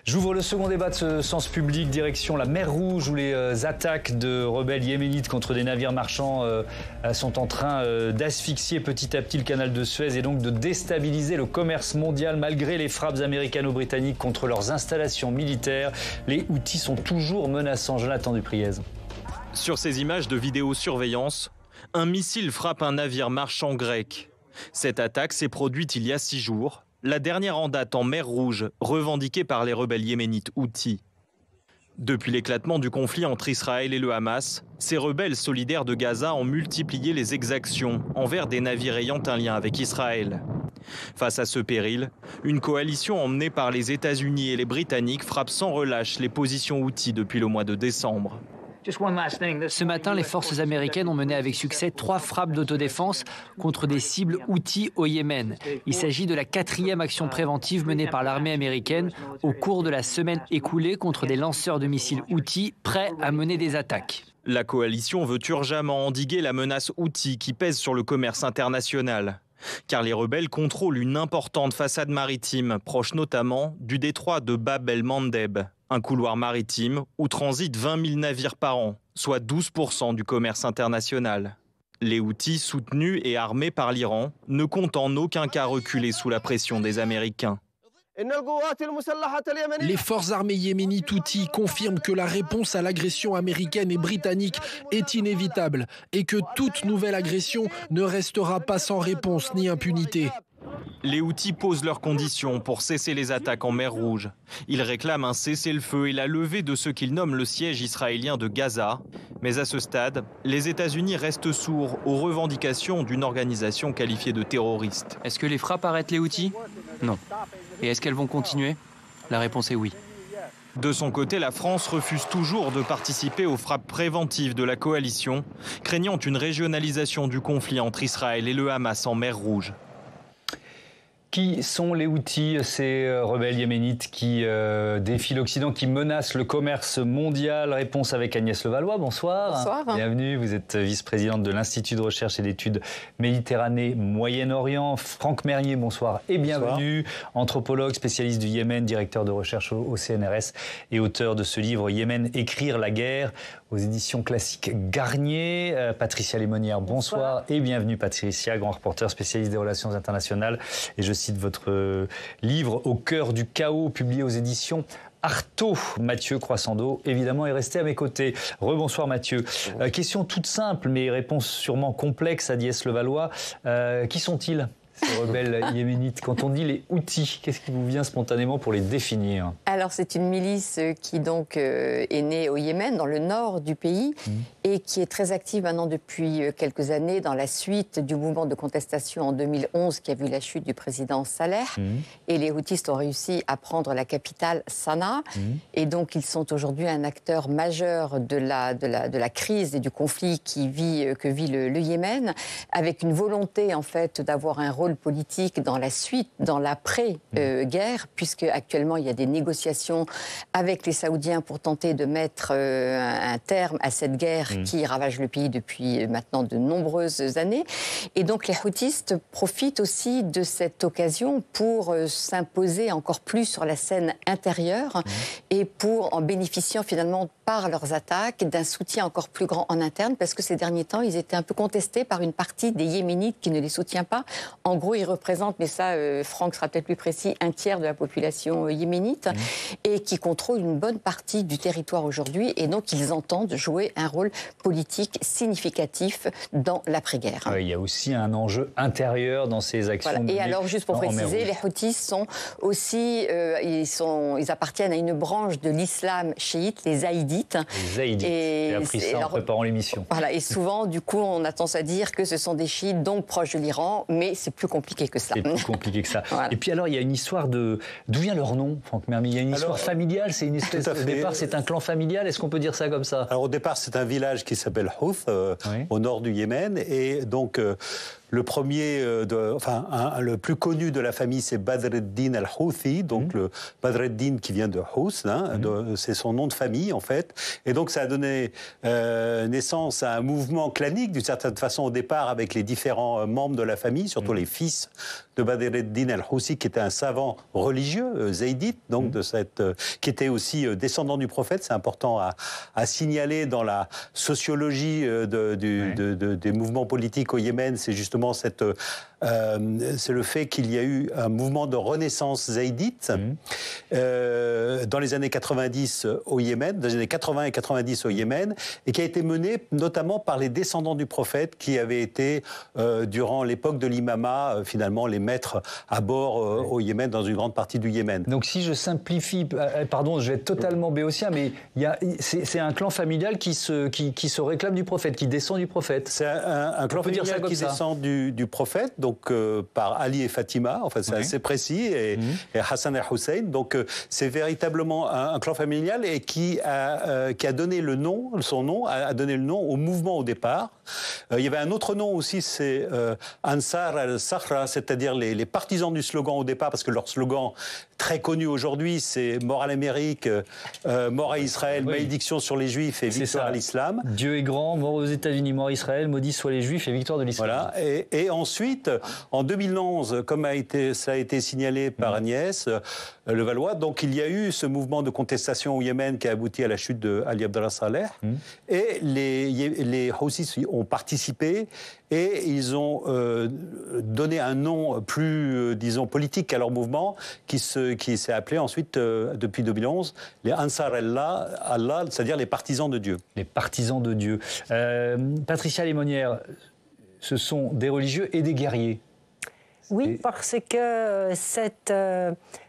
J'ouvre le second débat de ce sens public, direction la mer Rouge, où les attaques de rebelles yéménites contre des navires marchands sont en train d'asphyxier petit à petit le canal de Suez et donc de déstabiliser le commerce mondial malgré les frappes américano-britanniques contre leurs installations militaires. Les Houthis sont toujours menaçants. Jonathan Dupriez. Sur ces images de vidéosurveillance, un missile frappe un navire marchand grec. Cette attaque s'est produite il y a 6 jours. La dernière en date en mer Rouge, revendiquée par les rebelles yéménites Houthis. Depuis l'éclatement du conflit entre Israël et le Hamas, ces rebelles solidaires de Gaza ont multiplié les exactions envers des navires ayant un lien avec Israël. Face à ce péril, une coalition emmenée par les États-Unis et les Britanniques frappe sans relâche les positions Houthis depuis le mois de décembre. Ce matin, les forces américaines ont mené avec succès 3 frappes d'autodéfense contre des cibles Houthis au Yémen. Il s'agit de la 4e action préventive menée par l'armée américaine au cours de la semaine écoulée contre des lanceurs de missiles Houthis prêts à mener des attaques. La coalition veut urgemment endiguer la menace Houthi qui pèse sur le commerce international. Car les rebelles contrôlent une importante façade maritime, proche notamment du détroit de Bab el-Mandeb, un couloir maritime où transitent 20 000 navires par an, soit 12% du commerce international. Les Houthis, soutenus et armés par l'Iran, ne comptent en aucun cas reculer sous la pression des Américains. Les forces armées yéménites Houthis confirment que la réponse à l'agression américaine et britannique est inévitable et que toute nouvelle agression ne restera pas sans réponse ni impunité. Les Houthis posent leurs conditions pour cesser les attaques en mer Rouge. Ils réclament un cessez-le-feu et la levée de ce qu'ils nomment le siège israélien de Gaza. Mais à ce stade, les États-Unis restent sourds aux revendications d'une organisation qualifiée de terroriste. Est-ce que les frappes arrêtent les Houthis? Non. Et est-ce qu'elles vont continuer? La réponse est oui. De son côté, la France refuse toujours de participer aux frappes préventives de la coalition, craignant une régionalisation du conflit entre Israël et le Hamas en mer Rouge. Qui sont les Houthis, ces rebelles yéménites qui défient l'Occident, qui menacent le commerce mondial? Réponse avec Agnès Levallois, bonsoir. Bonsoir. Bienvenue, vous êtes vice-présidente de l'Institut de recherche et d'études Méditerranée-Moyen-Orient. Franck Mernier, bonsoir et bienvenue. Bonsoir. Anthropologue, spécialiste du Yémen, directeur de recherche au CNRS et auteur de ce livre Yémen, écrire la guerre, aux éditions classiques Garnier. Patricia Lémonière, bonsoir et bienvenue Patricia, grand reporter spécialiste des relations internationales. Et je cite votre livre Au cœur du chaos, publié aux éditions Artaud. Mathieu Croissando, évidemment, est resté à mes côtés. Rebonsoir Mathieu. Question toute simple, mais réponse sûrement complexe à Agnès Levallois. Qui sont-ils, ces rebelles yéménites? Quand on dit les Houthis, qu'est-ce qui vous vient spontanément pour les définir? Alors, c'est une milice qui donc est née au Yémen, dans le nord du pays, et qui est très active maintenant depuis quelques années dans la suite du mouvement de contestation en 2011 qui a vu la chute du président Saleh. Et les Houthis ont réussi à prendre la capitale Sanaa. Et donc, ils sont aujourd'hui un acteur majeur de la crise et du conflit que vit le Yémen, avec une volonté, en fait, d'avoir un rôle politique dans la suite, dans l'après-guerre, puisque actuellement il y a des négociations avec les Saoudiens pour tenter de mettre un terme à cette guerre qui ravage le pays depuis maintenant de nombreuses années. Et donc les Houthis profitent aussi de cette occasion pour s'imposer encore plus sur la scène intérieure et pour, en bénéficiant finalement par leurs attaques, d'un soutien encore plus grand en interne, parce que ces derniers temps, ils étaient un peu contestés par une partie des Yéménites qui ne les soutient pas. En gros, ils représentent, mais ça, Franck sera peut-être plus précis, un tiers de la population yéménite et qui contrôlent une bonne partie du territoire aujourd'hui. Et donc, ils entendent jouer un rôle politique significatif dans l'après-guerre. Il y a aussi un enjeu intérieur dans ces actions. Voilà. Et alors, juste pour préciser, les Houthis sont aussi, ils appartiennent à une branche de l'islam chiite, les Zaïdites. Les Zaïdites. J'ai appris ça en préparant l'émission. Voilà. Et souvent, du coup, on a tendance à dire que ce sont des chiites, donc proches de l'Iran, mais c'est plus compliqué que ça. C'est plus compliqué que ça. Voilà. Et puis alors, il y a une histoire de... D'où vient leur nom, Franck Mernier? Il y a une histoire familiale, c'est une espèce... Au départ, c'est un clan familial, est-ce qu'on peut dire ça comme ça? Alors au départ, c'est un village qui s'appelle Houth, au nord du Yémen, et donc... Le premier, le plus connu de la famille, c'est Badr ad-Din al-Houthi, donc le Badr ad-Din qui vient de Hous, c'est son nom de famille en fait. Et donc ça a donné naissance à un mouvement clanique d'une certaine façon au départ avec les différents membres de la famille, surtout les fils de Badr ad-Din al-Houthi, qui était un savant religieux, zaydite, donc qui était aussi descendant du prophète. C'est important à signaler dans la sociologie des mouvements politiques au Yémen, c'est justement c'est le fait qu'il y a eu un mouvement de renaissance zaydite dans les années 90 au Yémen, dans les années 80 et 90 au Yémen, et qui a été mené notamment par les descendants du prophète qui avaient été, durant l'époque de l'imama, finalement les maîtres à bord au Yémen, dans une grande partie du Yémen. Donc si je simplifie, pardon, je vais être totalement béotien, mais c'est un clan familial qui se réclame du prophète, qui descend du prophète. C'est un clan familial qui descend du prophète, donc par Ali et Fatima, enfin c'est assez précis, et Hassan et Hussein. Donc c'est véritablement un clan familial et qui a donné son nom a donné le nom au mouvement au départ. Il y avait un autre nom aussi, c'est Ansar al-Sahra, c'est-à-dire les partisans du slogan au départ, parce que leur slogan très connu aujourd'hui, c'est mort à l'Amérique, mort à Israël, malédiction sur les Juifs et victoire à l'islam. Dieu est grand, mort aux États-Unis, mort à Israël, maudits soient les Juifs et victoire de l'islam. Voilà. Et ensuite, en 2011, comme ça a été signalé par Agnès Levallois, donc il y a eu ce mouvement de contestation au Yémen qui a abouti à la chute de Ali Abdallah Saleh. Et les Houthis ont participé et ils ont donné un nom plus, disons, politique à leur mouvement qui s'est appelé ensuite, depuis 2011, les Ansar Allah, c'est-à-dire les partisans de Dieu. Les partisans de Dieu. Patricia Lémonière, ce sont des religieux et des guerriers. Oui, parce que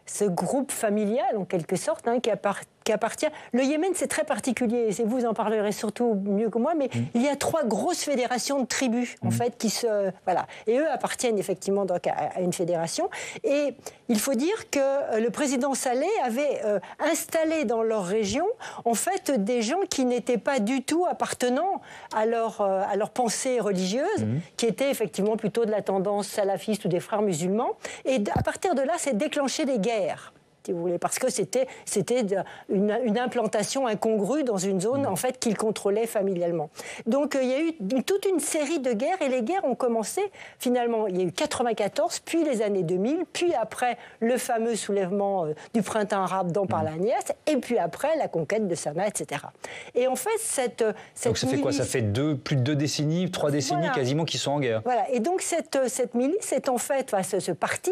ce groupe familial, en quelque sorte, qui appartient... Le Yémen, c'est très particulier, et vous en parlerez surtout mieux que moi, mais il y a 3 grosses fédérations de tribus, en fait, qui se... Voilà. Et eux appartiennent effectivement donc, à une fédération. Et il faut dire que le président Saleh avait installé dans leur région, en fait, des gens qui n'étaient pas du tout appartenant à leur pensée religieuse, qui étaient effectivement plutôt de la tendance salafiste ou des frères musulmans. Et à partir de là, c'est déclenché des guerres, si vous voulez, parce que c'était une implantation incongrue dans une zone en fait qu'ils contrôlaient familialement. Donc il y a eu toute une série de guerres, et les guerres ont commencé finalement, il y a eu 94, puis les années 2000, puis après le fameux soulèvement du printemps arabe dont parle Agnès, et puis après la conquête de Sanaa, etc. Et en fait cette donc ça fait quoi? Ça fait plus de 2 décennies, 3 décennies quasiment qui sont en guerre. Voilà. Et donc cette milice est en fait, ce parti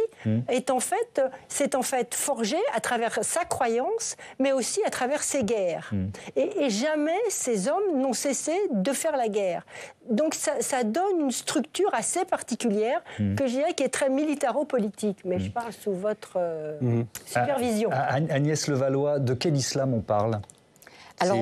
c'est en fait forgé à travers sa croyance, mais aussi à travers ses guerres. Et jamais ces hommes n'ont cessé de faire la guerre. Donc ça donne une structure assez particulière que je dirais qui est très militaro-politique. Mais je parle sous votre supervision. Agnès Levallois, de quel islam on parle?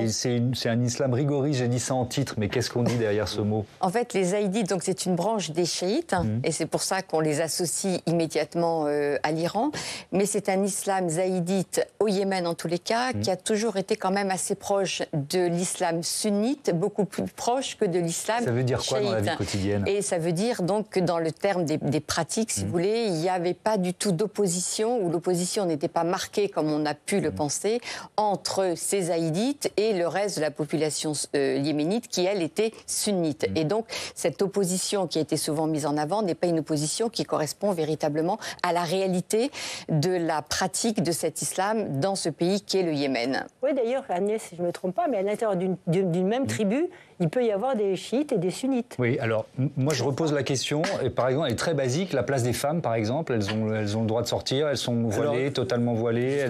C'est un islam rigoriste, j'ai dit ça en titre, mais qu'est-ce qu'on dit derrière ce mot? En fait, les zaïdites, donc c'est une branche des chiites, et c'est pour ça qu'on les associe immédiatement à l'Iran. Mais c'est un islam zaïdite au Yémen en tous les cas, qui a toujours été quand même assez proche de l'islam sunnite, beaucoup plus proche que de l'islam chiite. Ça veut dire quoi dans la vie quotidienne? Et ça veut dire donc que dans le terme des pratiques, si vous voulez, il n'y avait pas du tout d'opposition, ou l'opposition n'était pas marquée comme on a pu le penser, entre ces zaïdites et le reste de la population yéménite qui, elle, était sunnite. Et donc, cette opposition qui a été souvent mise en avant n'est pas une opposition qui correspond véritablement à la réalité de la pratique de cet islam dans ce pays qui est le Yémen. Oui, d'ailleurs, Agnès, si je ne me trompe pas, mais à l'intérieur d'une même tribu, il peut y avoir des chiites et des sunnites. Oui, alors, moi, je repose la question, et par exemple, elle est très basique, la place des femmes, par exemple, elles ont le droit de sortir, elles sont voilées, alors, totalement voilées,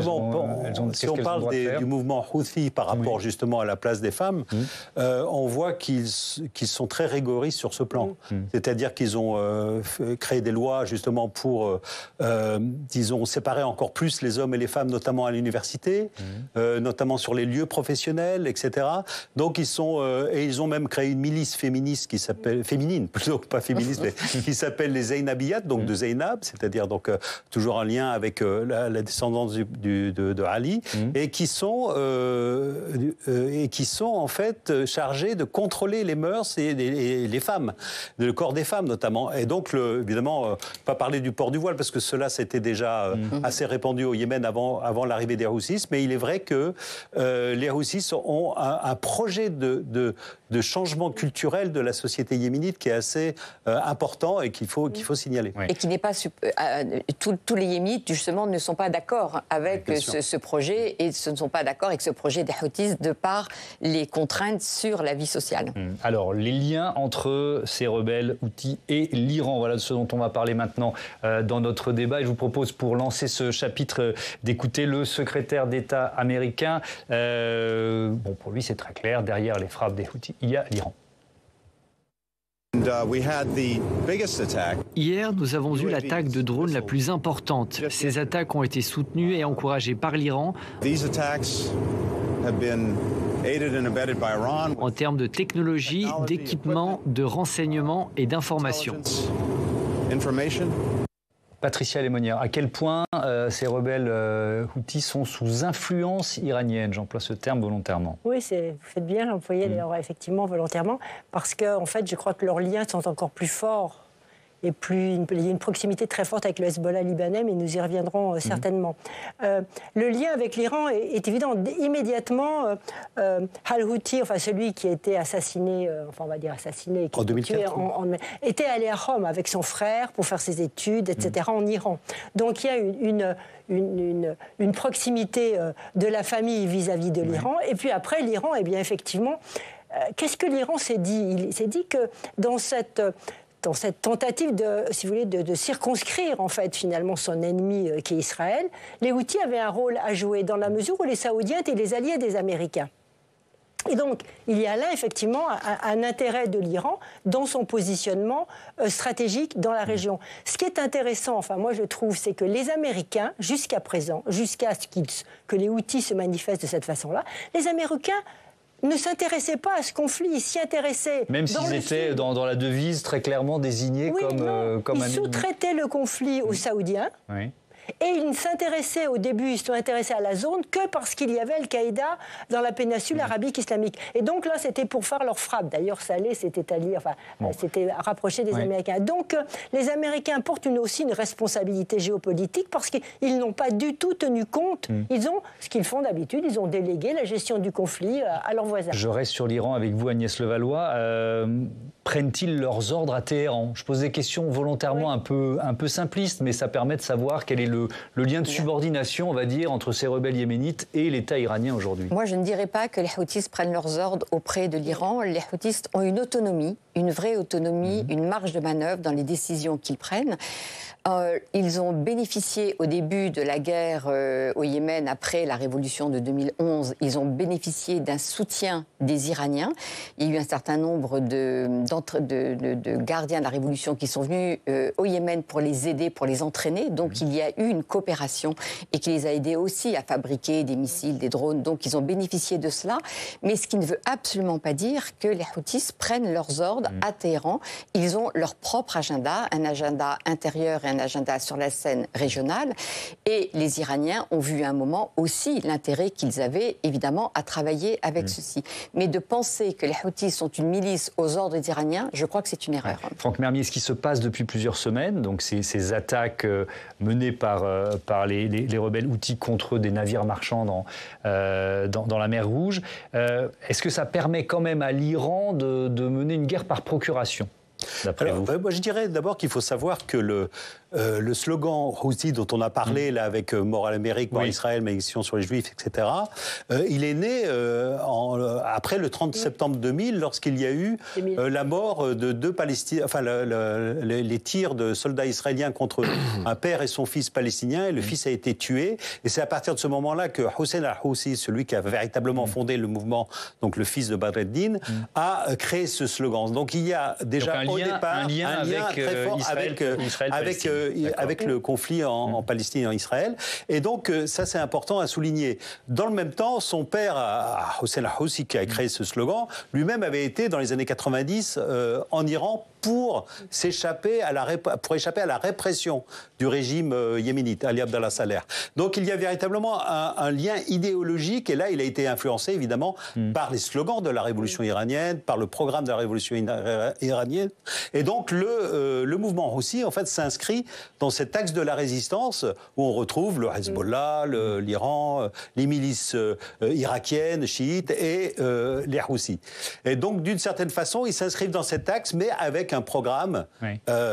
si on parle du mouvement Houthi par rapport justement à la place des femmes, on voit qu'ils sont très rigoristes sur ce plan. C'est-à-dire qu'ils ont créé des lois justement pour, disons, séparer encore plus les hommes et les femmes, notamment à l'université, notamment sur les lieux professionnels, etc. Donc ils ont même créé une milice féministe qui s'appelle, féminine plutôt, pas féministe, mais qui s'appelle les Zainabiyat, donc de Zainab, c'est-à-dire donc toujours en lien avec la descendance de Ali, et qui sont et qui sont en fait chargés de contrôler les mœurs et les femmes, le corps des femmes notamment. Et donc, évidemment, pas parler du port du voile, parce que cela c'était déjà assez répandu au Yémen avant l'arrivée des Houthis, mais il est vrai que les Houthis ont un projet de changement culturel de la société yéménite qui est assez important et qu'il faut signaler. Et qui n'est pas... tous les Yéménites, justement, ne sont pas d'accord avec ce projet, et ne sont pas d'accord avec ce projet des Houthis de par les contraintes sur la vie sociale. Alors, les liens entre ces rebelles Houthis et l'Iran, voilà de ce dont on va parler maintenant dans notre débat. Et je vous propose, pour lancer ce chapitre, d'écouter le secrétaire d'État américain. Bon, pour lui, c'est très clair. Derrière les frappes des Houthis, il y a l'Iran. Hier, nous avons eu l'attaque de drones la plus importante. Ces attaques ont été soutenues et encouragées par l'Iran en termes de technologie, d'équipement, de renseignement et d'information. Patricia Lemonnier, à quel point ces rebelles Houthis sont sous influence iranienne? J'emploie ce terme volontairement. Oui, vous faites bien l'employer d'ailleurs effectivement volontairement, parce que en fait, je crois que leurs liens sont encore plus forts. Et il y a une proximité très forte avec le Hezbollah libanais, mais nous y reviendrons certainement. Le lien avec l'Iran est évident. Immédiatement, Al-Houthi, enfin celui qui a été assassiné, enfin on va dire assassiné, qui en 2004, était allé à Rome avec son frère pour faire ses études, etc., en Iran. Donc il y a une proximité de la famille vis-à-vis de l'Iran. Et puis après, l'Iran, eh bien effectivement, qu'est-ce que l'Iran s'est dit? Il s'est dit que dans cette tentative de circonscrire en fait finalement son ennemi qui est Israël, les Houthis avaient un rôle à jouer dans la mesure où les Saoudiens étaient les alliés des Américains. Et donc, il y a là effectivement un intérêt de l'Iran dans son positionnement stratégique dans la région. Ce qui est intéressant, enfin moi je trouve, c'est que les Américains, jusqu'à présent, jusqu'à ce que les Houthis se manifestent de cette façon-là, les Américains ne s'intéressaient pas à ce conflit, ils s'y intéressaient. Même s'ils étaient dans la devise très clairement désignés comme ils sous-traitaient le conflit aux Saoudiens. Oui. Et ils ne s'intéressaient au début, ils se sont intéressés à la zone que parce qu'il y avait Al-Qaïda dans la péninsule arabique islamique. Et donc là, c'était pour faire leur frappe. D'ailleurs, Saleh s'était allié, s'était rapproché des Américains. Donc les Américains portent aussi une responsabilité géopolitique parce qu'ils n'ont pas du tout tenu compte. Ils ont, ce qu'ils font d'habitude, ils ont délégué la gestion du conflit à leurs voisins. Je reste sur l'Iran avec vous, Agnès Levallois. Prennent-ils leurs ordres à Téhéran? Je pose des questions volontairement un peu simplistes, mais ça permet de savoir quel est le lien de subordination, on va dire, entre ces rebelles yéménites et l'État iranien aujourd'hui. Moi, je ne dirais pas que les Houthis prennent leurs ordres auprès de l'Iran. Les Houthis ont une autonomie, une vraie autonomie, une marge de manœuvre dans les décisions qu'ils prennent. Ils ont bénéficié au début de la guerre au Yémen, après la révolution de 2011, ils ont bénéficié d'un soutien des Iraniens. Il y a eu un certain nombre de gardiens de la révolution qui sont venus au Yémen pour les aider, pour les entraîner. Donc il y a eu une coopération et qui les a aidés aussi à fabriquer des missiles, des drones. Donc ils ont bénéficié de cela. Mais ce qui ne veut absolument pas dire que les Houthis prennent leurs ordres à Téhéran. Ils ont leur propre agenda, un agenda intérieur et un agenda sur la scène régionale. Et les Iraniens ont vu à un moment aussi l'intérêt qu'ils avaient, évidemment, à travailler avec ceci. Mais de penser que les Houthis sont une milice aux ordres des Iraniens, je crois que c'est une erreur. Franck Mermier, ce qui se passe depuis plusieurs semaines, donc ces attaques menées par les rebelles Houthis contre des navires marchands dans la mer Rouge, est-ce que ça permet quand même à l'Iran de mener une guerre par procuration, d'après vous? Moi, je dirais d'abord qu'il faut savoir que le slogan Houthi dont on a parlé là avec mort à l'Amérique, mort à Israël, malédiction sur les Juifs, etc. Il est né après le 30 septembre 2000, lorsqu'il y a eu la mort de deux Palestiniens, enfin les tirs de soldats israéliens contre un père et son fils palestiniens, et le fils a été tué. Et c'est à partir de ce moment-là que Hossein al-Houthi, celui qui a véritablement fondé le mouvement, donc le fils de Badr ad-Din, a créé ce slogan. Donc il y a déjà au départ un lien très fort avec le conflit en Palestine et en Israël. Et donc, ça, c'est important à souligner. Dans le même temps, son père, Hossein al-Houthi, qui a créé ce slogan, lui-même avait été, dans les années 90, en Iran pour échapper à la répression du régime yéménite, Ali Abdallah Saleh. Donc il y a véritablement un lien idéologique, et là il a été influencé évidemment par les slogans de la révolution iranienne, par le programme de la révolution iranienne, et donc le mouvement Houthi en fait s'inscrit dans cet axe de la résistance où on retrouve le Hezbollah, l'Iran, les milices irakiennes, chiites et les Houthis. Et donc d'une certaine façon ils s'inscrivent dans cet axe, mais avec un programme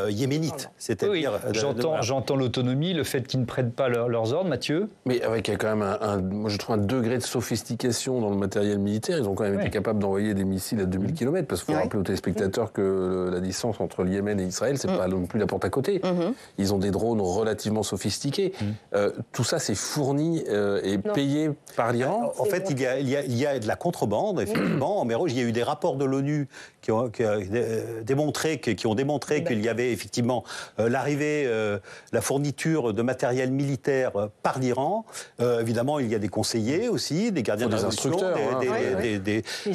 yéménite, c'est-à-dire... J'entends l'autonomie, le fait qu'ils ne prennent pas leurs ordres, Mathieu. Mais avec quand même moi je trouve un degré de sophistication dans le matériel militaire. Ils ont quand même été capables d'envoyer des missiles à 2000 km, parce qu'il faut rappeler aux téléspectateurs que la distance entre le Yémen et Israël, c'est pas non plus la porte à côté. Ils ont des drones relativement sophistiqués. Tout ça, c'est fourni et payé par l'Iran. En fait, il y a de la contrebande, effectivement, en mer Rouge. Il y a eu des rapports de l'ONU qui ont démontré qu'il y avait effectivement l'arrivée, la fourniture de matériel militaire par l'Iran. Évidemment, il y a des conseillers aussi, des gardiens de la révolution,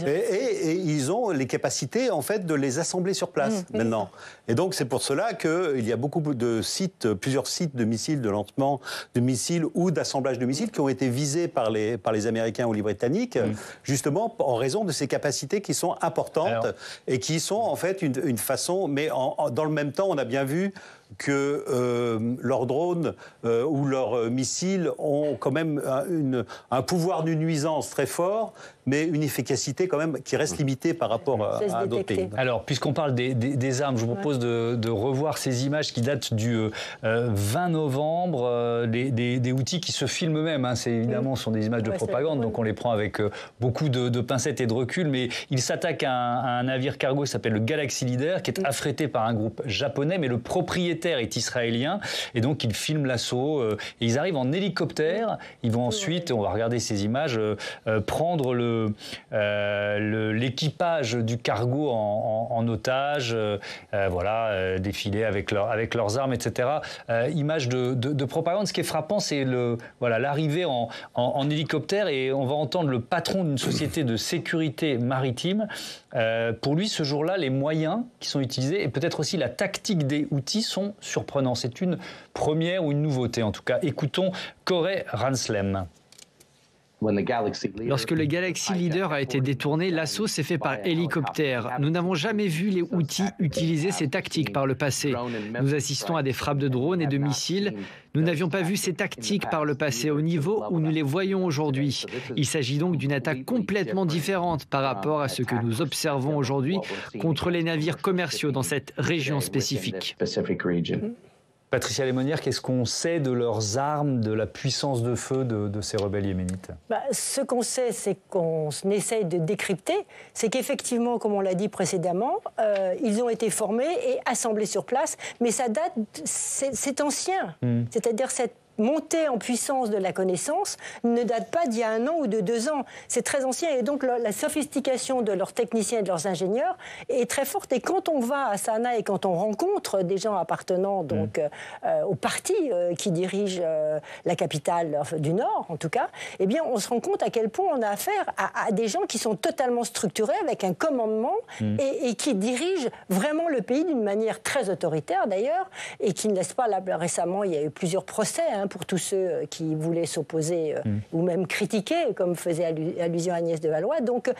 et ils ont les capacités en fait de les assembler sur place maintenant. Et donc c'est pour cela qu'il y a beaucoup de sites, plusieurs sites de missiles, de lancement de missiles ou d'assemblage de missiles qui ont été visés par les Américains ou les Britanniques, justement en raison de ces capacités qui sont importantes et qui sont en fait une façon, mais dans le même temps, on a bien vu que leurs drones ou leurs missiles ont quand même un pouvoir de nuisance très fort, mais une efficacité quand même qui reste limitée par rapport à d'autres pays. Alors, puisqu'on parle des armes, je vous propose de revoir ces images qui datent du 20 novembre, des Houthis qui se filment eux-mêmes. Hein. C'est évidemment sont des images de propagande, donc on les prend avec beaucoup de pincettes et de recul, mais ils s'attaquent à un navire cargo qui s'appelle le Galaxy Leader, qui est affrété par un groupe japonais, mais le propriétaire est israélien, et donc ils filment l'assaut, et ils arrivent en hélicoptère. Ils vont ensuite, on va regarder ces images, prendre l'équipage du cargo en otage, défiler avec leurs armes, etc. Image de propagande. Ce qui est frappant, c'est l'arrivée en hélicoptère, et on va entendre le patron d'une société de sécurité maritime. Pour lui, ce jour-là, les moyens qui sont utilisés, et peut-être aussi la tactique des Houthis, sont surprenants. C'est une première ou une nouveauté, en tout cas. Écoutons Corey Ranslem. Lorsque le Galaxy Leader a été détourné, l'assaut s'est fait par hélicoptère. Nous n'avons jamais vu les Houthis utiliser ces tactiques par le passé. Nous assistons à des frappes de drones et de missiles. Nous n'avions pas vu ces tactiques par le passé au niveau où nous les voyons aujourd'hui. Il s'agit donc d'une attaque complètement différente par rapport à ce que nous observons aujourd'hui contre les navires commerciaux dans cette région spécifique. Patricia Lémonière, qu'est-ce qu'on sait de leurs armes, de la puissance de feu de ces rebelles yéménites ? Ce qu'on sait, c'est qu'on essaye de décrypter, c'est qu'effectivement, comme on l'a dit précédemment, ils ont été formés et assemblés sur place, mais ça date, c'est ancien. C'est-à-dire cette montée en puissance de la connaissance ne date pas d'il y a 1 an ou de 2 ans. C'est très ancien, et donc la sophistication de leurs techniciens et de leurs ingénieurs est très forte. Et quand on va à Sanaa et quand on rencontre des gens appartenant donc au parti qui dirige la capitale du Nord, en tout cas, eh bien, on se rend compte à quel point on a affaire à des gens qui sont totalement structurés, avec un commandement et qui dirigent vraiment le pays d'une manière très autoritaire d'ailleurs, et qui ne laissent pas, là, récemment, il y a eu plusieurs procès pour tous ceux qui voulaient s'opposer ou même critiquer, comme faisait allusion Agnès de Valois. Donc,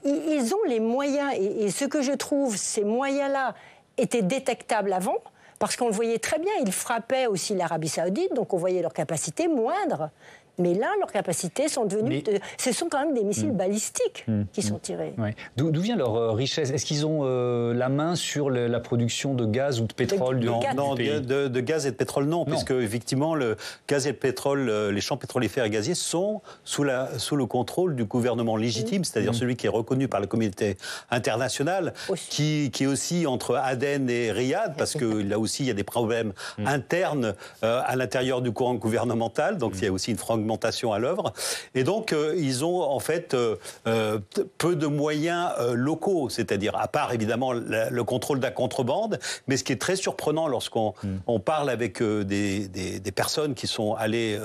ils ont les moyens, et ce que je trouve, ces moyens-là étaient détectables avant, parce qu'on le voyait très bien, ils frappaient aussi l'Arabie Saoudite, donc on voyait leurs capacités moindres. Mais là, leurs capacités sont devenues... Ce sont quand même des missiles balistiques qui sont tirés. Ouais. D'où vient leur richesse ? Est-ce qu'ils ont la main sur la production de gaz ou de pétrole de gaz et de pétrole, non. Puisque, effectivement, le gaz et le pétrole, les champs pétrolifères et gaziers sont sous le contrôle du gouvernement légitime, c'est-à-dire celui qui est reconnu par la communauté internationale, qui est aussi entre Aden et Riyad, parce que là aussi, il y a des problèmes internes à l'intérieur du courant gouvernemental, donc il y a aussi une fragmentation expérimentation à l'œuvre. Et donc, ils ont en fait peu de moyens locaux, c'est-à-dire, à part évidemment le contrôle de la contrebande, mais ce qui est très surprenant lorsqu'on parle avec des personnes qui sont allées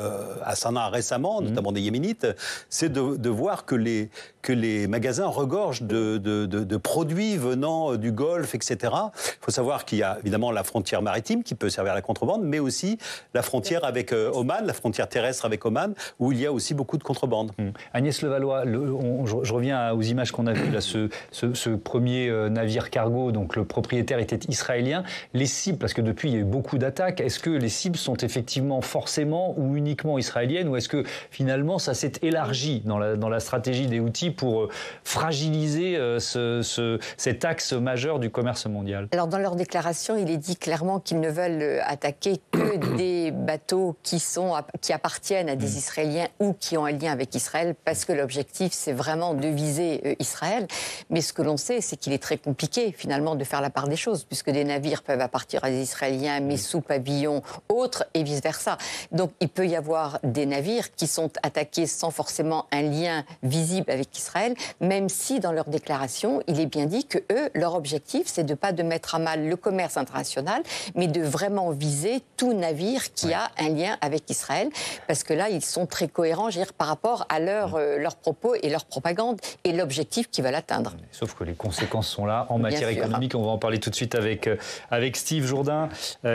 à Sanaa récemment, notamment des Yéménites, c'est de voir que les magasins regorgent de produits venant du Golfe, etc. Il faut savoir qu'il y a évidemment la frontière maritime qui peut servir à la contrebande, mais aussi la frontière avec Oman, la frontière terrestre avec Oman, où il y a aussi beaucoup de contrebande. Agnès Levallois, je reviens aux images qu'on a vues, là, ce premier navire cargo, donc le propriétaire était israélien. Les cibles, parce que depuis il y a eu beaucoup d'attaques, est-ce que les cibles sont effectivement forcément ou uniquement israéliennes, ou est-ce que finalement ça s'est élargi dans la stratégie des Houthis pour fragiliser cet axe majeur du commerce mondial? Alors dans leur déclaration, il est dit clairement qu'ils ne veulent attaquer que des bateaux qui appartiennent à des Israéliens ou qui ont un lien avec Israël, parce que l'objectif c'est vraiment de viser Israël. Mais ce que l'on sait, c'est qu'il est très compliqué finalement de faire la part des choses, puisque des navires peuvent appartenir à des Israéliens mais sous pavillon autre et vice-versa. Donc il peut y avoir des navires qui sont attaqués sans forcément un lien visible avec Israël, même si dans leur déclaration, il est bien dit que eux, leur objectif, c'est de pas de mettre à mal le commerce international, mais de vraiment viser tout navire qui a un lien avec Israël, parce que là, ils sont très cohérents, je veux dire, par rapport à leurs propos et leur propagande et l'objectif qu'ils veulent atteindre. Sauf que les conséquences sont là en matière économique. On va en parler tout de suite avec Steve Jourdain,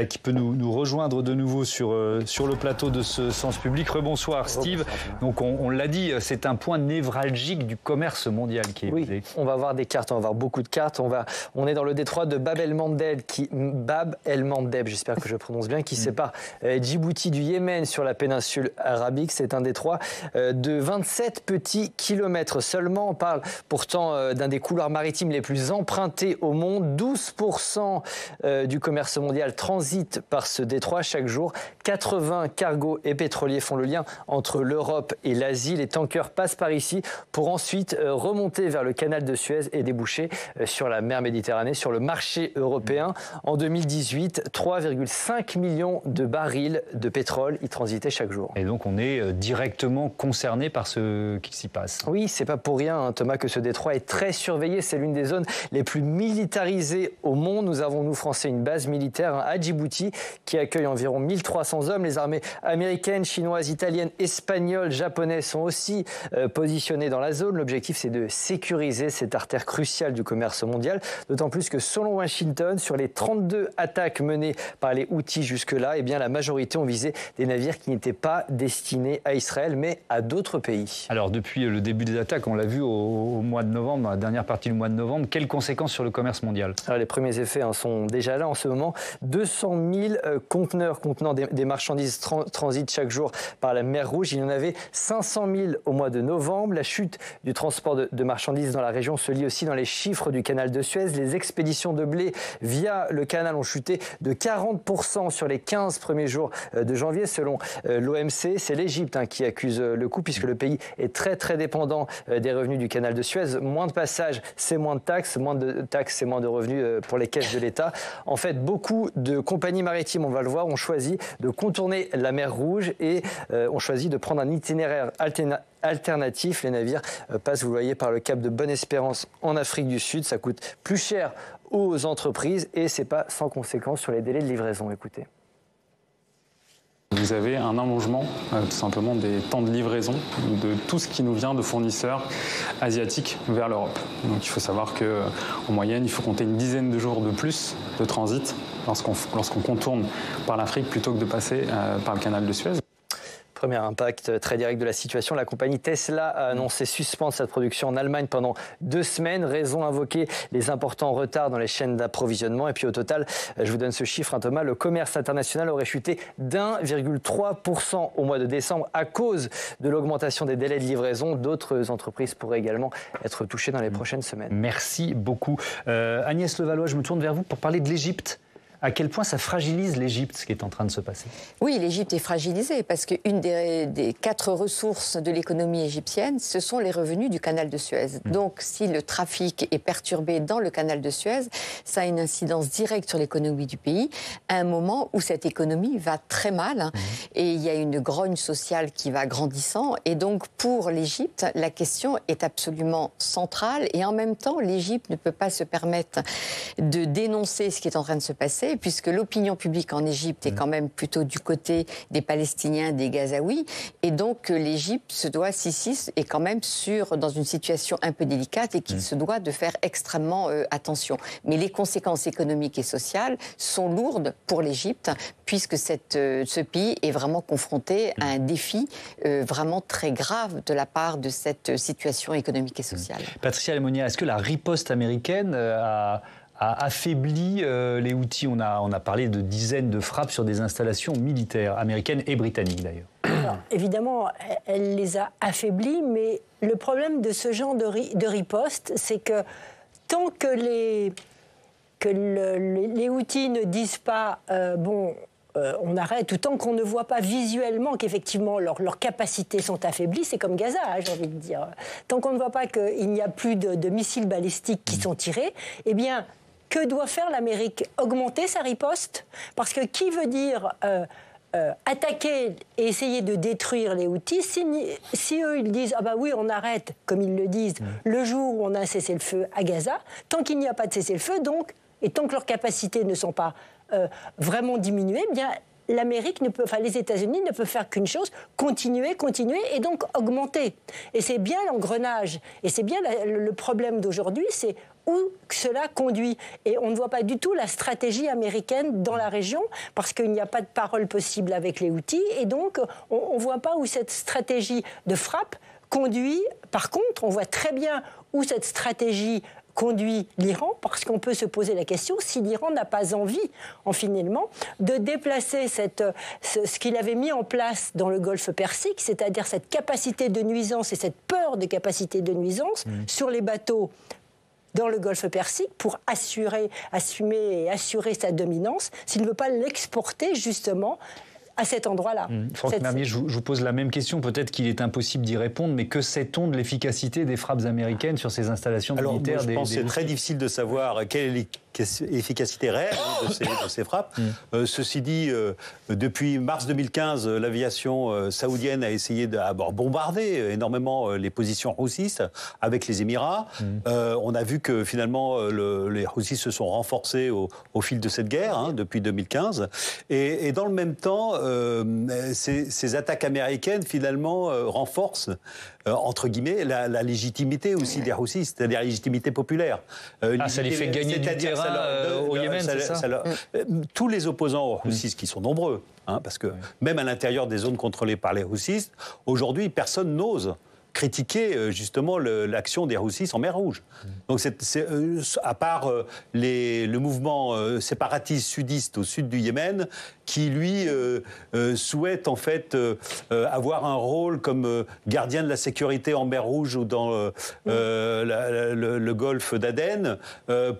qui peut nous rejoindre de nouveau sur le plateau de ce Sens Public. Rebonsoir Steve. Donc on l'a dit, c'est un point névralgique du commerce mondial qui est visé. On va avoir des cartes, on va avoir beaucoup de cartes. On est dans le détroit de Bab el-Mandeb, j'espère que je prononce bien, qui sépare Djibouti du Yémen sur la péninsule arabique. C'est un détroit de 27 petits kilomètres seulement. On parle pourtant d'un des couloirs maritimes les plus empruntés au monde. 12% du commerce mondial transite par ce détroit chaque jour. 80 cargos et pétroliers font le lien entre l'Europe et l'Asie. Les tankers passent par ici pour ensuite remonter vers le canal de Suez et déboucher sur la mer Méditerranée, sur le marché européen. En 2018, 3,5 millions de barils de pétrole y transitaient chaque jour. Et donc on est directement concerné par ce qui s'y passe. Oui, c'est pas pour rien, Thomas, que ce détroit est très surveillé. C'est l'une des zones les plus militarisées au monde. Nous avons, nous Français, une base militaire à Djibouti qui accueille environ 1300 hommes. Les armées américaines, chinoises, italiennes, espagnoles, japonaises sont aussi positionnées dans la zone. L'objectif, c'est de sécuriser cette artère cruciale du commerce mondial. D'autant plus que selon Washington, sur les 32 attaques menées par les Houthis jusque-là, eh bien, la majorité ont visé des navires qui n'étaient pas destinés à Israël, mais à d'autres pays. Alors, depuis le début des attaques, on l'a vu au mois de novembre, dans la dernière partie du mois de novembre, quelles conséquences sur le commerce mondial? Alors, les premiers effets sont déjà là en ce moment. 200 000 conteneurs contenant des marchandises transitent chaque jour par la mer Rouge. Il y en avait 500 000 au mois de novembre. La chute du transport de marchandises dans la région se lit aussi dans les chiffres du canal de Suez. Les expéditions de blé via le canal ont chuté de 40% sur les 15 premiers jours de janvier. Selon l'OMC, c'est l'Égypte qui accuse le coup, puisque le pays est très très dépendant des revenus du canal de Suez. Moins de passages, c'est moins de taxes c'est moins de revenus pour les caisses de l'État. En fait, beaucoup de compagnies maritimes, on va le voir, ont choisi de contourner la mer Rouge et ont choisi de prendre un itinéraire alternatif. Les navires passent, vous le voyez, par le cap de Bonne-Espérance en Afrique du Sud. Ça coûte plus cher aux entreprises et c'est pas sans conséquence sur les délais de livraison. Écoutez. Vous avez un allongement, tout simplement, des temps de livraison de tout ce qui nous vient de fournisseurs asiatiques vers l'Europe. Donc il faut savoir qu'en moyenne, il faut compter une dizaine de jours de plus de transit lorsqu'on contourne par l'Afrique plutôt que de passer par le canal de Suez. Premier impact très direct de la situation, la compagnie Tesla a annoncé suspendre sa production en Allemagne pendant 2 semaines. Raison invoquée, les importants retards dans les chaînes d'approvisionnement. Et puis au total, je vous donne ce chiffre, Thomas, le commerce international aurait chuté d'1,3% au mois de décembre à cause de l'augmentation des délais de livraison. D'autres entreprises pourraient également être touchées dans les prochaines semaines. Merci beaucoup. Agnès Levallois, je me tourne vers vous pour parler de l'Égypte. À quel point ça fragilise l'Égypte, ce qui est en train de se passer? Oui, l'Égypte est fragilisée parce qu'une des 4 ressources de l'économie égyptienne, ce sont les revenus du canal de Suez. Donc, si le trafic est perturbé dans le canal de Suez, ça a une incidence directe sur l'économie du pays, à un moment où cette économie va très mal et il y a une grogne sociale qui va grandissant. Et donc, pour l'Égypte, la question est absolument centrale et en même temps, l'Égypte ne peut pas se permettre de dénoncer ce qui est en train de se passer puisque l'opinion publique en Égypte est quand même plutôt du côté des Palestiniens, des Gazaouis. Et donc, l'Égypte se doit, Sisi est quand même dans une situation un peu délicate et qu'il se doit de faire extrêmement attention. Mais les conséquences économiques et sociales sont lourdes pour l'Égypte puisque ce pays est vraiment confronté à un défi vraiment très grave de la part de cette situation économique et sociale. Patricia Lemonnier, est-ce que la riposte américaine a affaibli les Houthis? On a parlé de dizaines de frappes sur des installations militaires américaines et britanniques d'ailleurs. Alors, évidemment, elle les a affaiblis, mais le problème de ce genre de riposte, c'est que tant que les Houthis ne disent pas on arrête, ou tant qu'on ne voit pas visuellement qu'effectivement leurs capacités sont affaiblies, c'est comme Gaza, j'ai envie de dire. Tant qu'on ne voit pas qu'il n'y a plus de missiles balistiques qui sont tirés, eh bien, que doit faire l'Amérique? Augmenter sa riposte? Parce que qui veut dire attaquer et essayer de détruire les Houthis, si eux ils disent « Ah bah oui, on arrête », comme ils le disent, le jour où on a un cessez-le-feu à Gaza, tant qu'il n'y a pas de cessez-le-feu, donc, et tant que leurs capacités ne sont pas vraiment diminuées, eh bien l'Amérique les États-Unis ne peuvent faire qu'une chose, continuer et donc augmenter. Et c'est bien l'engrenage, et c'est bien le problème d'aujourd'hui, c'est où cela conduit. Et on ne voit pas du tout la stratégie américaine dans la région, parce qu'il n'y a pas de parole possible avec les Houthis, et donc on ne voit pas où cette stratégie de frappe conduit. Par contre, on voit très bien où cette stratégie conduit l'Iran, parce qu'on peut se poser la question si l'Iran n'a pas envie, finalement, de déplacer ce qu'il avait mis en place dans le Golfe Persique, c'est-à-dire cette capacité de nuisance et cette peur de capacité de nuisance sur les bateaux dans le Golfe Persique pour assumer et assurer sa dominance, s'il ne veut pas l'exporter justement à cet endroit-là. Franck Mermier, je vous pose la même question. Peut-être qu'il est impossible d'y répondre, mais que sait-on de l'efficacité des frappes américaines sur ces installations militaires? Je pense que c'est très difficile de savoir quelle est l'efficacité réelle de ces frappes. Ceci dit, depuis mars 2015, l'aviation saoudienne a essayé de bombarder énormément les positions houthis avec les Émirats. On a vu que finalement les houthis se sont renforcés au fil de cette guerre depuis 2015. Et dans le même temps, ces attaques américaines finalement renforcent entre guillemets la légitimité aussi des Houthis, c'est-à-dire la légitimité populaire. Ça les fait gagner du terrain au Yémen, c'est ça? Tous les opposants aux Houthis, qui sont nombreux, parce que même à l'intérieur des zones contrôlées par les Houthis, aujourd'hui personne n'ose critiquer justement l'action des Houthis en mer Rouge. Donc à part le mouvement séparatiste sudiste au sud du Yémen, qui lui souhaite en fait avoir un rôle comme gardien de la sécurité en mer Rouge ou dans le golfe d'Aden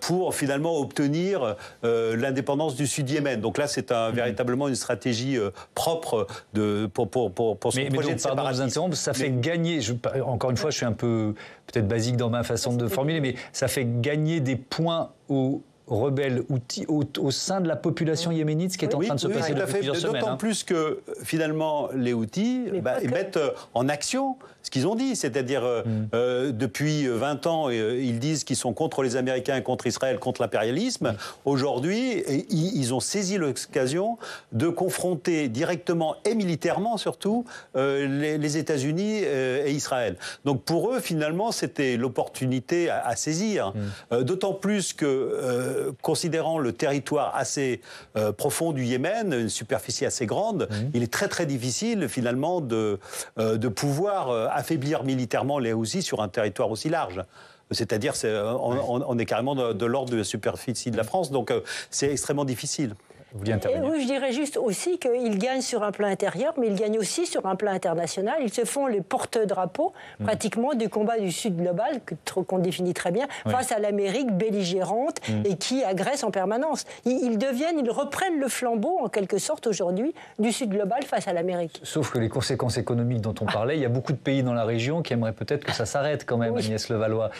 pour finalement obtenir l'indépendance du Sud-Yémen. Donc là, c'est véritablement une stratégie propre pour son projet de séparatisme. Ça fait gagner, encore une fois, je suis un peu peut-être basique dans ma façon de formuler, mais ça fait gagner des points aux rebelles Houthis au sein de la population yéménite, ce qui est en train de se passer depuis plusieurs semaines. D'autant plus que finalement les Houthis mettent en action ce qu'ils ont dit, c'est-à-dire depuis 20 ans, ils disent qu'ils sont contre les Américains, contre Israël, contre l'impérialisme. Aujourd'hui, ils ont saisi l'occasion de confronter directement et militairement surtout les États-Unis et Israël. Donc pour eux, finalement, c'était l'opportunité à saisir. D'autant plus que, considérant le territoire assez profond du Yémen, une superficie assez grande, il est très très difficile finalement de pouvoir affaiblir militairement les Houthis sur un territoire aussi large. C'est-à-dire, on est carrément de l'ordre de la superficie de la France, donc c'est extrêmement difficile. Vous vouliez intervenir? Oui, je dirais juste aussi qu'ils gagnent sur un plan intérieur, mais ils gagnent aussi sur un plan international. Ils se font les porte-drapeaux, pratiquement, du combat du Sud global, qu'on définit très bien, face à l'Amérique belligérante et qui agresse en permanence. Ils reprennent le flambeau, en quelque sorte, aujourd'hui, du Sud global face à l'Amérique. Sauf que les conséquences économiques dont on parlait, il y a beaucoup de pays dans la région qui aimeraient peut-être que ça s'arrête quand même, Agnès Levallois.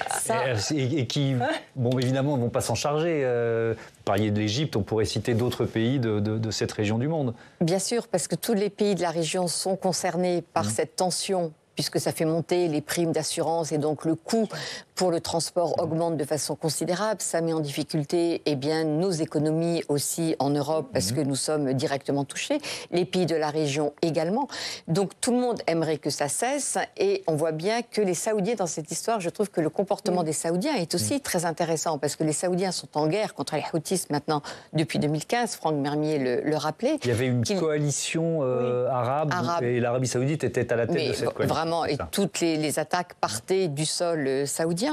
Et qui, bon, évidemment, ne vont pas s'en charger. Vous parliez de l'Égypte, on pourrait citer d'autres pays de cette région du monde. Bien sûr, parce que tous les pays de la région sont concernés par cette tension, puisque ça fait monter les primes d'assurance et donc le coût pour le transport augmente de façon considérable. Ça met en difficulté nos économies aussi en Europe parce que nous sommes directement touchés. Les pays de la région également. Donc tout le monde aimerait que ça cesse et on voit bien que les Saoudiens dans cette histoire, je trouve que le comportement des Saoudiens est aussi très intéressant parce que les Saoudiens sont en guerre contre les Houthis maintenant depuis 2015. Franck Mermier le rappelait. Il y avait une coalition arabe et l'Arabie Saoudite était à la tête de cette coalition. Vraiment, et toutes les attaques partaient du sol saoudien.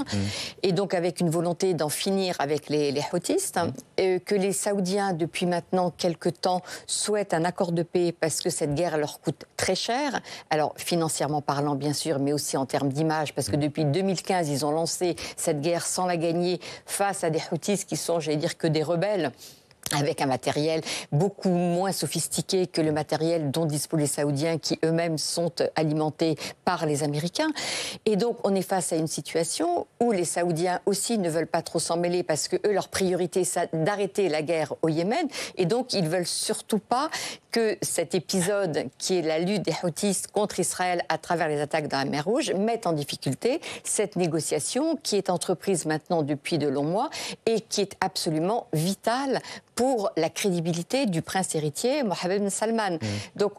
Et donc avec une volonté d'en finir avec les Houthis, que les Saoudiens, depuis maintenant quelques temps, souhaitent un accord de paix parce que cette guerre leur coûte très cher. Alors financièrement parlant, bien sûr, mais aussi en termes d'image, parce que depuis 2015, ils ont lancé cette guerre sans la gagner face à des Houthis qui sont, j'allais dire, que des rebelles, avec un matériel beaucoup moins sophistiqué que le matériel dont disposent les Saoudiens, qui eux-mêmes sont alimentés par les Américains. Et donc, on est face à une situation où les Saoudiens aussi ne veulent pas trop s'en mêler parce que eux, leur priorité, c'est d'arrêter la guerre au Yémen. Et donc, ils veulent surtout pas que cet épisode, qui est la lutte des Houthis contre Israël à travers les attaques dans la mer Rouge, mette en difficulté cette négociation qui est entreprise maintenant depuis de longs mois et qui est absolument vitale pour la crédibilité du prince héritier Mohammed bin Salman. Donc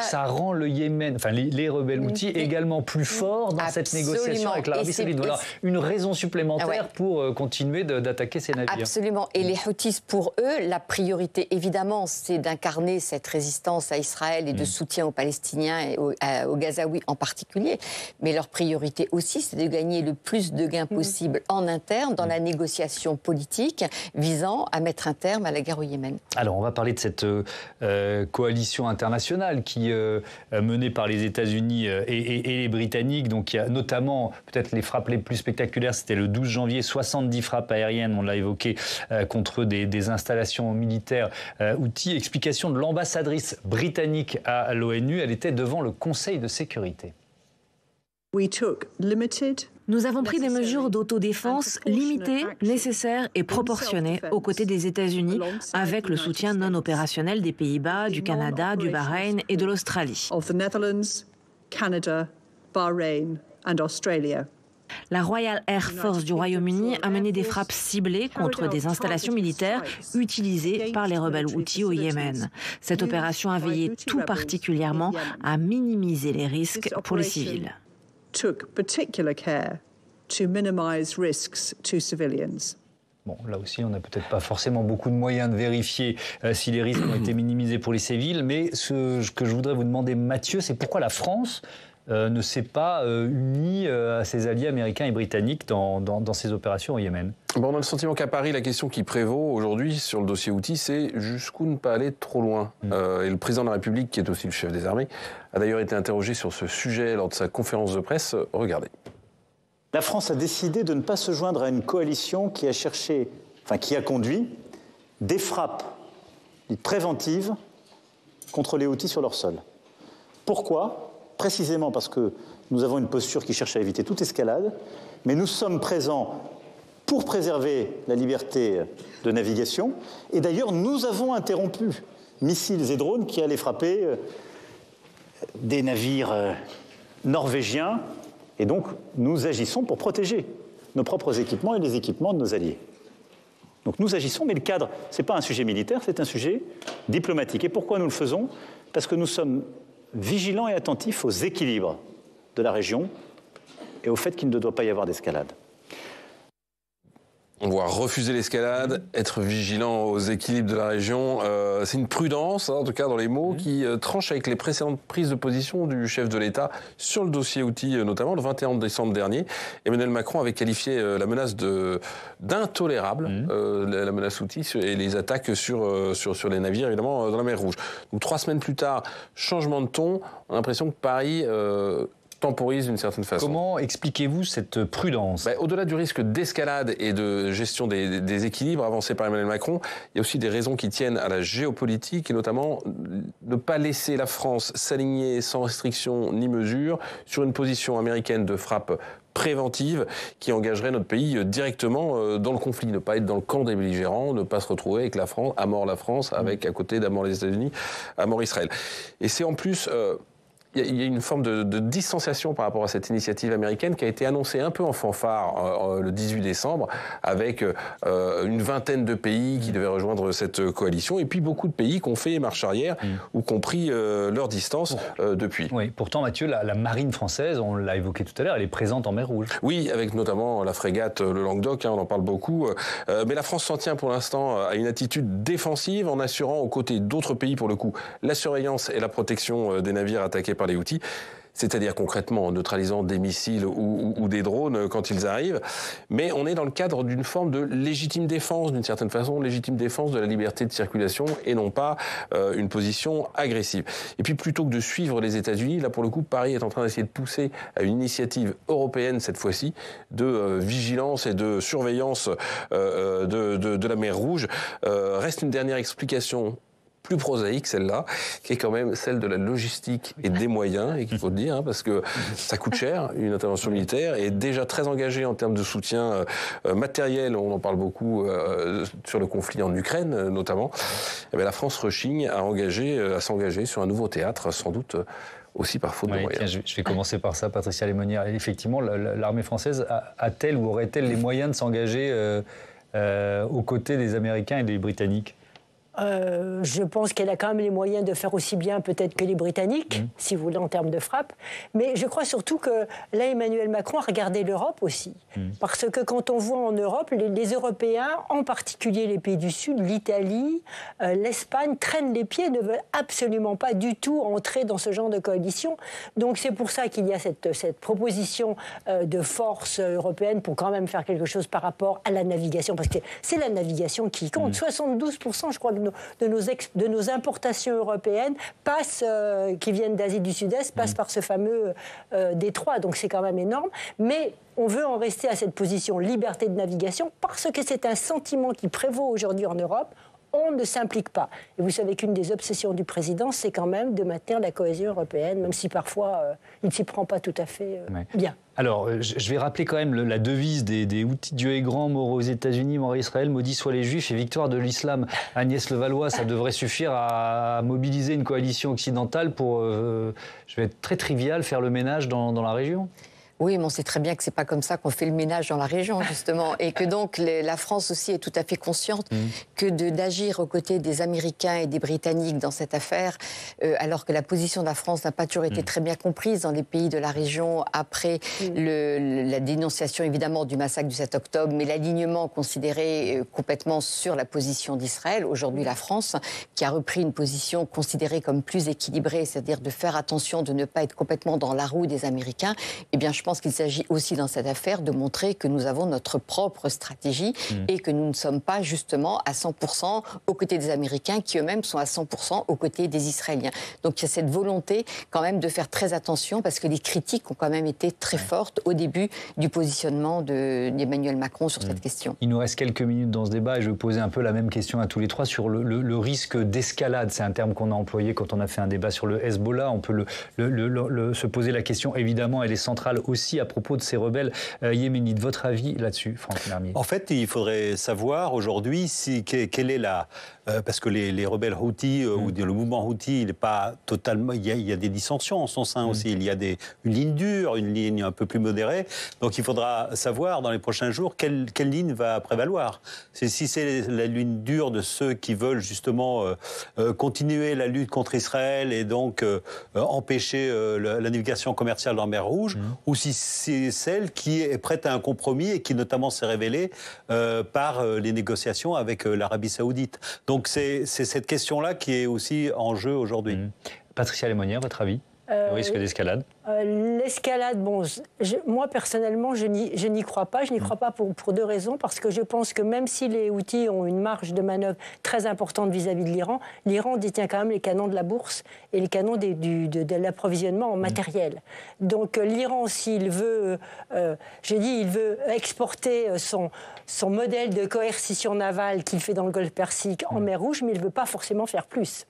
ça rend le Yémen, enfin les rebelles Houthis également plus forts dans cette négociation avec l'Arabie Saoudite. Voilà une raison supplémentaire pour continuer d'attaquer ces navires. Absolument. Et les Houthis, pour eux, la priorité, évidemment, c'est d'incarner cette résistance à Israël et de soutien aux Palestiniens et aux Gazaouis en particulier. Mais leur priorité aussi, c'est de gagner le plus de gains possible en interne dans la négociation politique visant à mettre un terme à la guerre au Yémen. Alors, on va parler de cette coalition internationale qui menée par les États-Unis et les Britanniques. Donc, il y a notamment, peut-être les frappes les plus spectaculaires, c'était le 12 janvier, 70 frappes aériennes, on l'a évoqué, contre des installations militaires Houthis. Explication de l'ambassadrice britannique à l'ONU, elle était devant le Conseil de sécurité. Nous avons pris des mesures d'autodéfense limitées, nécessaires et proportionnées aux côtés des États-Unis, avec le soutien non opérationnel des Pays-Bas, du Canada, du Bahreïn et de l'Australie. La Royal Air Force du Royaume-Uni a mené des frappes ciblées contre des installations militaires utilisées par les rebelles Houthis au Yémen. Cette opération a veillé tout particulièrement à minimiser les risques pour les civils. Bon, là aussi, on n'a peut-être pas forcément beaucoup de moyens de vérifier si les risques ont été minimisés pour les civils, mais ce que je voudrais vous demander, Mathieu, c'est pourquoi la France ne s'est pas unie à ses alliés américains et britanniques dans ces opérations au Yémen? Bon, on a le sentiment qu'à Paris, la question qui prévaut aujourd'hui sur le dossier Houthi, c'est jusqu'où ne pas aller trop loin. Et le président de la République, qui est aussi le chef des armées, a d'ailleurs été interrogé sur ce sujet lors de sa conférence de presse. Regardez. La France a décidé de ne pas se joindre à une coalition qui a conduit des frappes préventives contre les Houthis sur leur sol. Pourquoi ? Précisément parce que nous avons une posture qui cherche à éviter toute escalade, mais nous sommes présents pour préserver la liberté de navigation. Et d'ailleurs, nous avons interrompu missiles et drones qui allaient frapper des navires norvégiens. Et donc, nous agissons pour protéger nos propres équipements et les équipements de nos alliés. Donc nous agissons, mais le cadre, ce n'est pas un sujet militaire, c'est un sujet diplomatique. Et pourquoi nous le faisons ? Parce que nous sommes vigilants et attentifs aux équilibres de la région et au fait qu'il ne doit pas y avoir d'escalade. On voit refuser l'escalade, être vigilant aux équilibres de la région. C'est une prudence, hein, en tout cas dans les mots, qui tranche avec les précédentes prises de position du chef de l'État sur le dossier Houthi, notamment le 21 décembre dernier. Emmanuel Macron avait qualifié la menace d'intolérable, la menace Houthi, et les attaques sur les navires, évidemment, dans la mer Rouge. Donc 3 semaines plus tard, changement de ton. On a l'impression que Paris temporise d'une certaine façon. Comment expliquez-vous cette prudence ? Au-delà du risque d'escalade et de gestion des équilibres avancés par Emmanuel Macron, il y a aussi des raisons qui tiennent à la géopolitique et notamment ne pas laisser la France s'aligner sans restriction ni mesure sur une position américaine de frappe préventive qui engagerait notre pays directement dans le conflit, ne pas être dans le camp des belligérants, ne pas se retrouver avec la France, à mort la France, avec à côté d'à mort les États-Unis, à mort Israël. Et c'est en plus... il y a une forme de distanciation par rapport à cette initiative américaine qui a été annoncée un peu en fanfare le 18 décembre avec une vingtaine de pays qui devaient rejoindre cette coalition et puis beaucoup de pays qui ont fait marche arrière ou qui ont pris leur distance depuis. Oui, pourtant Mathieu, la marine française, on l'a évoqué tout à l'heure, elle est présente en mer Rouge. Oui, avec notamment la frégate le Languedoc, on en parle beaucoup. Mais la France s'en tient pour l'instant à une attitude défensive en assurant aux côtés d'autres pays pour le coup la surveillance et la protection des navires attaqués par les Houthis, c'est-à-dire concrètement en neutralisant des missiles ou des drones quand ils arrivent. Mais on est dans le cadre d'une forme de légitime défense, d'une certaine façon, légitime défense de la liberté de circulation et non pas une position agressive. Et puis plutôt que de suivre les États-Unis, là pour le coup, Paris est en train d'essayer de pousser à une initiative européenne cette fois-ci de vigilance et de surveillance de la mer Rouge. Reste une dernière explication plus prosaïque, celle-là, qui est quand même celle de la logistique et des moyens, et qu'il faut le dire, parce que ça coûte cher, une intervention militaire, et déjà très engagée en termes de soutien matériel, on en parle beaucoup sur le conflit en Ukraine, notamment. Et bien, la France rechigne à s'engager sur un nouveau théâtre, sans doute aussi par faute de moyens. Tiens, je vais commencer par ça, Patricia Lémonnier. Effectivement, l'armée française a-t-elle ou aurait-elle les moyens de s'engager aux côtés des Américains et des Britanniques ? Je pense qu'elle a quand même les moyens de faire aussi bien peut-être que les Britanniques, si vous voulez, en termes de frappe. Mais je crois surtout que là, Emmanuel Macron a regardé l'Europe aussi. Parce que quand on voit en Europe, les Européens, en particulier les pays du Sud, l'Italie, l'Espagne, traînent les pieds, ne veulent absolument pas du tout entrer dans ce genre de coalition. Donc c'est pour ça qu'il y a cette proposition de force européenne pour quand même faire quelque chose par rapport à la navigation. Parce que c'est la navigation qui compte. 72%, je crois, de nos importations européennes qui viennent d'Asie du Sud-Est, passent par ce fameux détroit. Donc c'est quand même énorme. Mais on veut en rester à cette position liberté de navigation parce que c'est un sentiment qui prévaut aujourd'hui en Europe. On ne s'implique pas. Et vous savez qu'une des obsessions du président, c'est quand même de maintenir la cohésion européenne, même si parfois il ne s'y prend pas tout à fait bien. Alors, je vais rappeler quand même la devise des Houthis. Dieu est grand, mort aux États-Unis, mort à Israël, maudits soient les Juifs et victoire de l'islam. Agnès Levallois, ça devrait suffire à mobiliser une coalition occidentale pour, je vais être très trivial, faire le ménage dans la région. Oui, mais on sait très bien que c'est pas comme ça qu'on fait le ménage dans la région, justement. Et que donc, la France aussi est tout à fait consciente que d'agir aux côtés des Américains et des Britanniques dans cette affaire, alors que la position de la France n'a pas toujours été très bien comprise dans les pays de la région après la dénonciation, évidemment, du massacre du 7 octobre, mais l'alignement considéré complètement sur la position d'Israël. Aujourd'hui, la France, qui a repris une position considérée comme plus équilibrée, c'est-à-dire de faire attention de ne pas être complètement dans la roue des Américains, eh bien, je pense qu'il s'agit aussi dans cette affaire de montrer que nous avons notre propre stratégie et que nous ne sommes pas justement à 100% aux côtés des Américains qui eux-mêmes sont à 100% aux côtés des Israéliens. Donc il y a cette volonté quand même de faire très attention parce que les critiques ont quand même été très fortes au début du positionnement d'Emmanuel Macron sur cette question. Il nous reste quelques minutes dans ce débat et je vais poser un peu la même question à tous les trois sur le risque d'escalade. C'est un terme qu'on a employé quand on a fait un débat sur le Hezbollah. On peut se poser la question, évidemment, elle est centrale aussi à propos de ces rebelles yéménites. Votre avis là-dessus, Franck Mermier? En fait, il faudrait savoir aujourd'hui quelle est parce que les rebelles Houthis, ou le mouvement Houthi, il n'est pas totalement... Il y a des dissensions en son sein aussi. Il y a une ligne dure, une ligne un peu plus modérée. Donc il faudra savoir dans les prochains jours quelle ligne va prévaloir. Si c'est la ligne dure de ceux qui veulent justement continuer la lutte contre Israël et donc empêcher la navigation commerciale dans la mer Rouge, ou si c'est celle qui est prête à un compromis et qui notamment s'est révélée par les négociations avec l'Arabie Saoudite. Donc c'est cette question-là qui est aussi en jeu aujourd'hui. Patricia Lémonnier, votre avis? Le risque d'escalade? L'escalade, bon, moi personnellement, je n'y crois pas. Je n'y crois pas pour deux raisons. Parce que je pense que même si les Houthis ont une marge de manœuvre très importante vis-à-vis de l'Iran détient quand même les canons de la bourse et les canons de l'approvisionnement en matériel. Donc l'Iran, s'il veut, il veut exporter son modèle de coercition navale qu'il fait dans le Golfe Persique en mer Rouge, mais il ne veut pas forcément faire plus.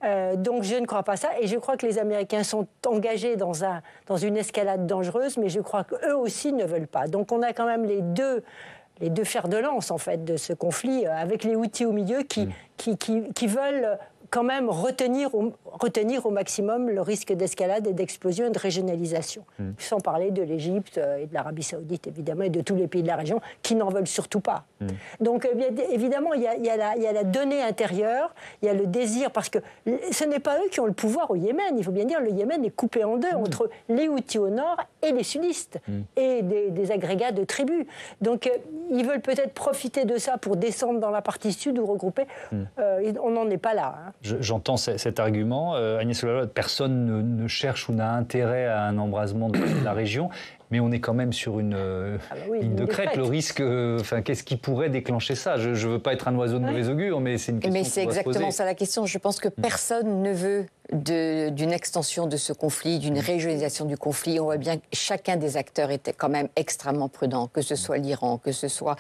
Donc je ne crois pas ça. Et je crois que les Américains sont engagés dans une escalade dangereuse, mais je crois qu'eux aussi ne veulent pas. Donc on a quand même les deux fers de lance, en fait, de ce conflit, avec les Houthis au milieu qui veulent quand même retenir au maximum le risque d'escalade et d'explosion et de régionalisation. Sans parler de l'Égypte et de l'Arabie Saoudite, évidemment, et de tous les pays de la région qui n'en veulent surtout pas. Donc, évidemment, il y a la donnée intérieure, il y a le désir, parce que ce n'est pas eux qui ont le pouvoir au Yémen. Il faut bien dire, le Yémen est coupé en deux entre les Houthis au nord et les sudistes, et des agrégats de tribus. Donc, ils veulent peut-être profiter de ça pour descendre dans la partie sud ou regrouper. On n'en est pas là. Hein. J'entends cet argument. Agnès Oulalotte, personne ne cherche ou n'a intérêt à un embrasement de la région, mais on est quand même sur une ligne de crête. Le risque, qu'est-ce qui pourrait déclencher ça? Je ne veux pas être un oiseau de mauvais augure, mais c'est une question. Mais c'est exactement ça la question. Je pense que personne ne veut d'une extension de ce conflit, d'une régionalisation du conflit. On voit bien que chacun des acteurs était quand même extrêmement prudent, que ce soit l'Iran, que ce soit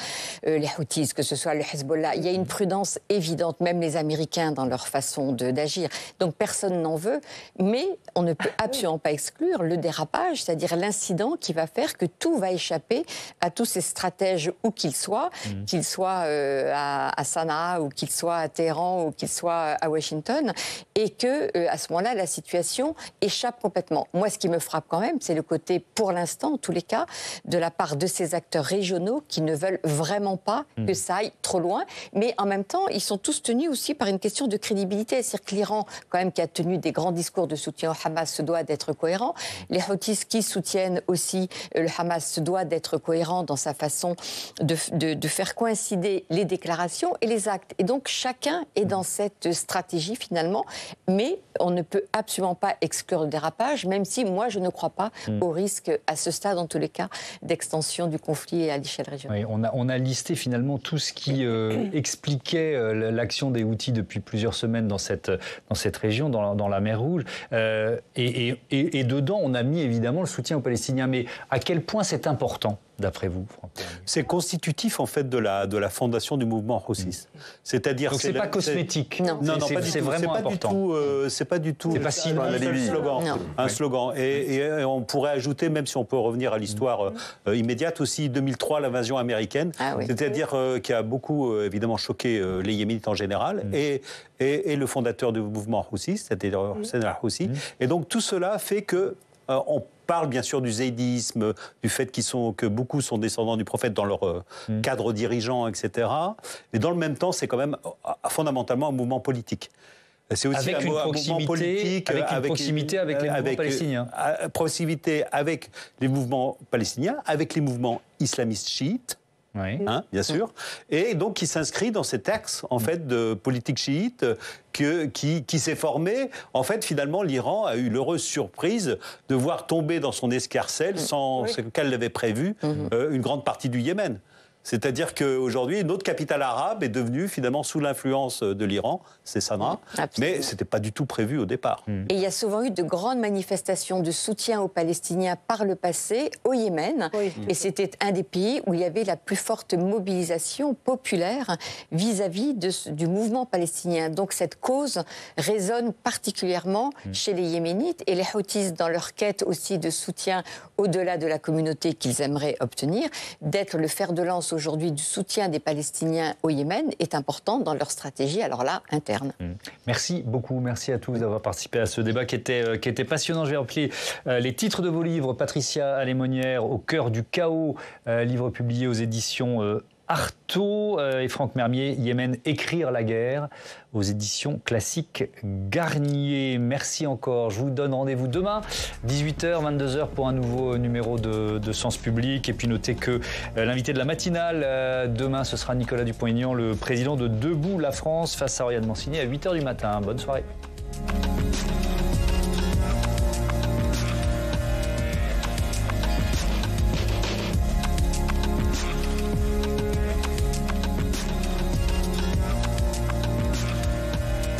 les Houthis, que ce soit le Hezbollah. Il y a une prudence évidente, même les Américains dans leur façon d'agir. Donc personne n'en veut, mais on ne peut absolument pas exclure le dérapage, c'est-à-dire l'incident qui va faire que tout va échapper à tous ces stratèges, où qu'ils soient à Sanaa, ou qu'ils soient à Téhéran, ou qu'ils soient à Washington, et que à ce moment-là, la situation échappe complètement. Moi, ce qui me frappe quand même, c'est le côté, pour l'instant, en tous les cas, de la part de ces acteurs régionaux qui ne veulent vraiment pas que ça aille trop loin. Mais en même temps, ils sont tous tenus aussi par une question de crédibilité. C'est-à-dire que l'Iran, quand même, qui a tenu des grands discours de soutien au Hamas, se doit d'être cohérent. Les Houthis qui soutiennent aussi le Hamas se doit d'être cohérent dans sa façon de faire coïncider les déclarations et les actes. Et donc, chacun est dans cette stratégie, finalement. Mais on ne peut absolument pas exclure le dérapage, même si moi, je ne crois pas au risque, à ce stade, en tous les cas, d'extension du conflit à l'échelle régionale. Oui, on a listé finalement tout ce qui expliquait l'action des Houthis depuis plusieurs semaines dans cette région, dans la mer Rouge. Et dedans, on a mis évidemment le soutien aux Palestiniens. Mais à quel point c'est important, d'après vous, Franck? C'est constitutif, en fait, de la fondation du mouvement Houthiste. C'est-à-dire, donc c'est pas cosmétique. Non, pas du tout. C'est vraiment important. C'est pas du tout. C'est pas un slogan. Et on pourrait ajouter, même si on peut revenir à l'histoire immédiate aussi, 2003, l'invasion américaine. C'est-à-dire qui a beaucoup évidemment choqué les Yéménites en général et le fondateur du mouvement Houthiste, c'est-à-dire Hossein al-Houthi. Et donc tout cela fait que on parle bien sûr du zaydisme, du fait que beaucoup sont descendants du prophète dans leur cadre dirigeant, etc. Mais dans le même temps, c'est quand même fondamentalement un mouvement politique. C'est aussi avec un mouvement politique, avec une proximité avec les mouvements palestiniens. Proximité avec les mouvements palestiniens, avec les mouvements islamistes chiites. Oui. Bien sûr, et donc qui s'inscrit dans cet axe en fait de politique chiite qui s'est formé. En fait, finalement, l'Iran a eu l'heureuse surprise de voir tomber dans son escarcelle, sans ce qu'elle l'avait prévu, une grande partie du Yémen. C'est-à-dire qu'aujourd'hui, une autre capitale arabe est devenue finalement sous l'influence de l'Iran, c'est Sanaa, mais ce n'était pas du tout prévu au départ. Et il y a souvent eu de grandes manifestations de soutien aux Palestiniens par le passé au Yémen, et c'était un des pays où il y avait la plus forte mobilisation populaire vis-à-vis du mouvement palestinien. Donc cette cause résonne particulièrement chez les Yéménites, et les Houthis, dans leur quête aussi de soutien au-delà de la communauté qu'ils aimeraient obtenir, d'être le fer de lance aujourd'hui du soutien des Palestiniens au Yémen est important dans leur stratégie, alors là, interne. Merci beaucoup, merci à tous d'avoir participé à ce débat qui était passionnant. Je vais rappeler les titres de vos livres. Patricia Alémonière, Au cœur du chaos, livre publié aux éditions Artaud, et Franck Mermier, Yémen, écrire la guerre, aux éditions classiques Garnier. Merci encore. Je vous donne rendez-vous demain, 18h, 22h, pour un nouveau numéro de Sens Public. Et puis notez que l'invité de la matinale, demain, ce sera Nicolas Dupont-Aignan, le président de Debout la France, face à Oriane Mancini, à 8h du matin. Bonne soirée.